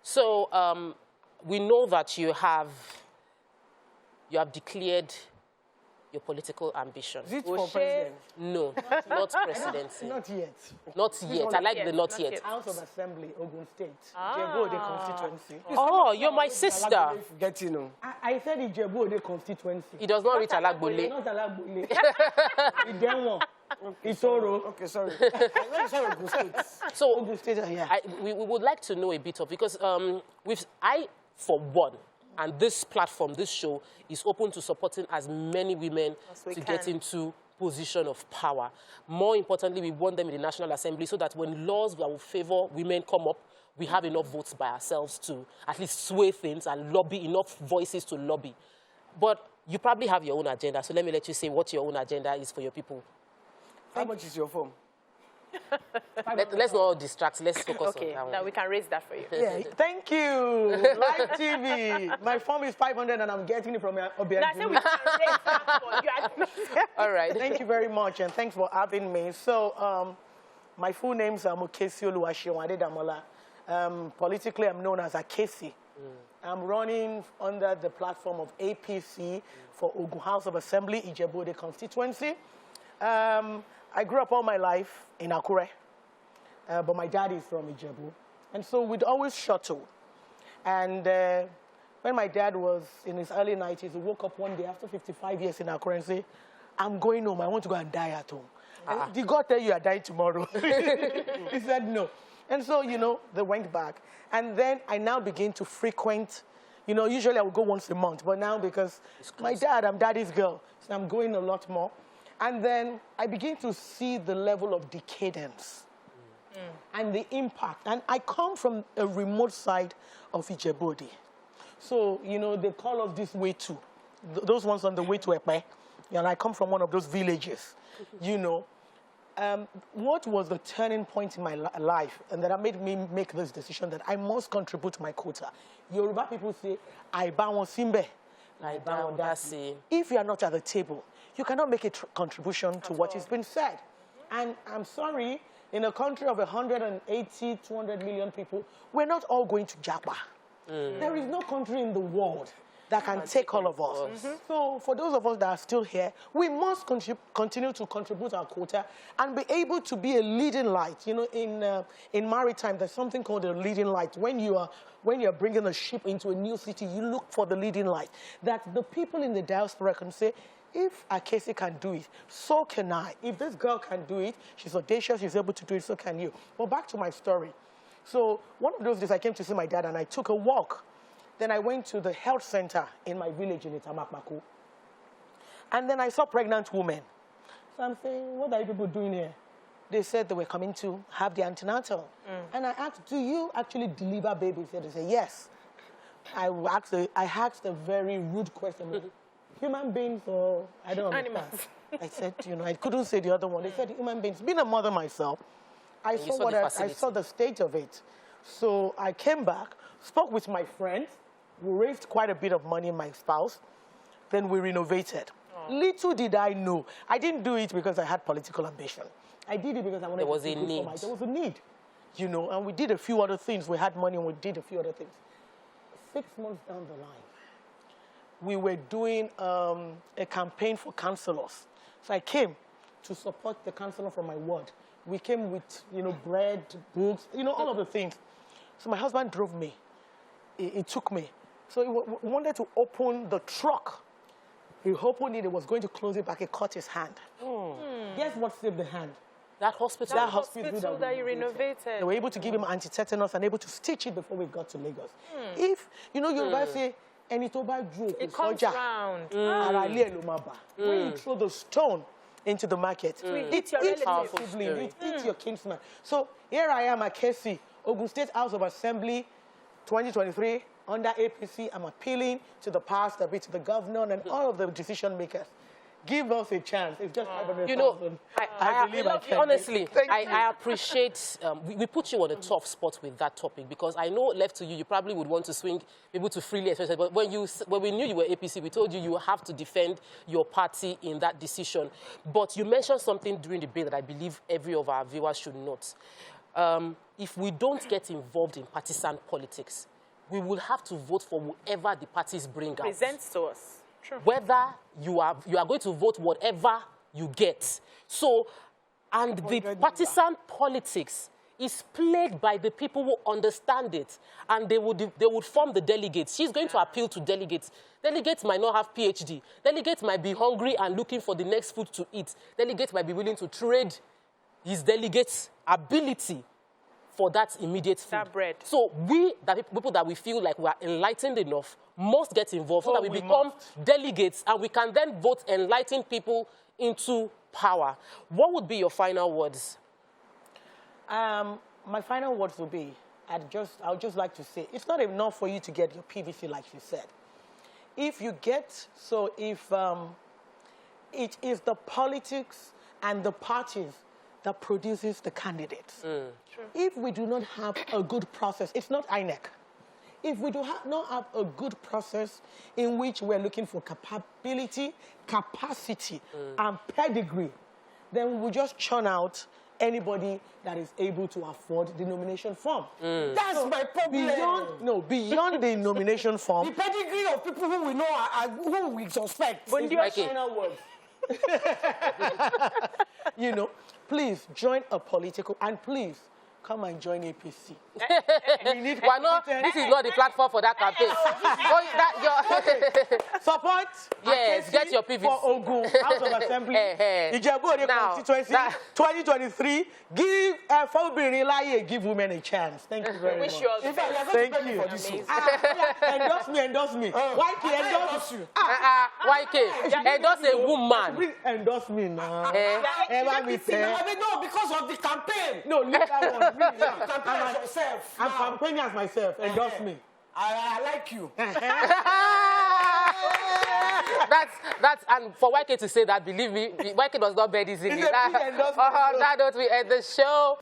So we know that you have declared your political ambition. Is it for president? No, not presidency. Not yet. Not yet. I like the not yet. House of Assembly, Ogun State. Ijebu Ode Constituency. Oh, you're my sister. Get you know. I said Ijebu Ode Constituency. It does not reach Alagbole. Not Alagbole. Idenwo. Itoro. Okay, sorry. Sorry, Ogun State. So Ogun State, yeah. we would like to know a bit of, because I, for one, and this platform, this show, is open to supporting as many women to get into position of power. More importantly, we want them in the National Assembly so that when laws that will favor women come up, we have enough votes by ourselves to at least sway things and lobby, enough voices to lobby. But you probably have your own agenda, so let me let you say what your own agenda is for your people. How much is your form? Let's not distract. Let's focus on that one. Now we can raise that for you. Yeah, thank you. Live TV. My form is 500 and I'm getting it from Obi. I said we can raise that for you. All right. Thank you very much and thanks for having me. So, my full name is Mokesioluwa Seun-Ademola. Politically, I'm known as Akesi. I'm running under the platform of APC for Ogun House of Assembly, Ijebu Ode Constituency. I grew up all my life in Akure, but my dad is from Ijebu. And so we'd always shuttle. And when my dad was in his early 90s, he woke up one day after 55 years in Akure and said, I'm going home, I want to go and die at home. And did God tell you are dying tomorrow? He said no. And so, you know, they went back. And then I now begin to frequent, you know, usually I would go once a month, but now because my dad, I'm daddy's girl, so I'm going a lot more. And then I begin to see the level of decadence and the impact. And I come from a remote side of Ijebu Ode. So, you know, they call us this way too. Those ones on the way to Epe. And I come from one of those villages, you know. What was the turning point in my life and that made me make this decision that I must contribute to my quota? Yoruba people say, I bow on Simbe. I bow on Dasi. If you are not at the table, you cannot make a contribution to what has been said. And I'm sorry, in a country of 180, 200 million people, we're not all going to Japa. There is no country in the world that can take all of us. So for those of us that are still here, we must continue to contribute our quota and be able to be a leading light. You know, in maritime, there's something called a leading light. When you're bringing a ship into a new city, you look for the leading light. That the people in the diaspora can say, if Akesi can do it, so can I. If this girl can do it, she's audacious, she's able to do it, so can you. Well, back to my story. So one of those days I came to see my dad and I took a walk. Then I went to the health center in my village in Itamakmaku. And then I saw pregnant women. So I'm saying, what are you people doing here? They said they were coming to have the antenatal. And I asked, do you actually deliver babies? They said, yes. I asked a very rude question. Human beings or I don't understand. Animals. I said, you know, I couldn't say the other one. They said human beings. Being a mother myself, I saw the state of it. So I came back, spoke with my friends. We raised quite a bit of money, my spouse. Then we renovated. Little did I know. I didn't do it because I had political ambition. I did it because I wanted to do it for my. There was a need, you know, and we did a few other things. We had money and we did a few other things. 6 months down the line, we were doing a campaign for councillors. So I came to support the councillor from my ward. We came with, you know, bread, books, you know, all of the things. So my husband drove me. He took me. So he wanted to open the truck. He opened it, he was going to close it back, he cut his hand. Guess what saved the hand? That hospital? That hospital that you renovated. They were able to give him anti-tetanus and able to stitch it before we got to Lagos. If, you know, Yoruba say, it comes round. When you throw the stone into the market, it eats your relative, it eats your kinsman. So here I am, Akesi, Ogun State House of Assembly, 2023, under APC. I'm appealing to the past, a bit to the governor and all of the decision makers. Give us a chance. It's just 500,000. You know, I believe I can. Honestly, I appreciate, we put you on a tough spot with that topic because I know left to you, you probably would want to swing, able to freely express it. But when we knew you were APC, we told you you have to defend your party in that decision. But you mentioned something during the debate that I believe every of our viewers should note. If we don't get involved in partisan politics, we will have to vote for whoever the parties bring out. Presents to us. True. Whether you are going to vote whatever you get. So, and the partisan politics is played by the people who understand it, and they would form the delegates. She's going to appeal to delegates. Delegates might not have PhD. Delegates might be hungry and looking for the next food to eat. Delegates might be willing to trade his delegates' ability for that immediate food. That bread. So we, the people that we feel like we are enlightened enough, must get involved so that we become delegates, and we can then vote enlightened people into power. What would be your final words? My final words will be, I would just like to say, it's not enough for you to get your PVC, like you said. If you get, it is the politics and the parties that produces the candidates. If we do not have a good process, it's not INEC. If we do not have a good process in which we're looking for capability, capacity, and pedigree, then we will just churn out anybody that is able to afford the nomination form. That's my problem. Beyond the nomination form. The pedigree of people who we know who we suspect. But your final words. You know, please join a political, and please come and join APC. This is not the platform for that campaign. Support. Yes, get your PVC. For Ogun, House of Assembly, Ijebu Ode Constituency, 2023. Give women a chance. Thank you very much. Wish you all the best. Thank you. Endorse me. YK, endorse you. YK, endorse a woman. Endorse me now. No, because of the campaign. No, leave that one. I'm campaigning as myself. Endorse me. I like you. And for YK to say that, believe me, YK does not bear this in it. That don't we end the show.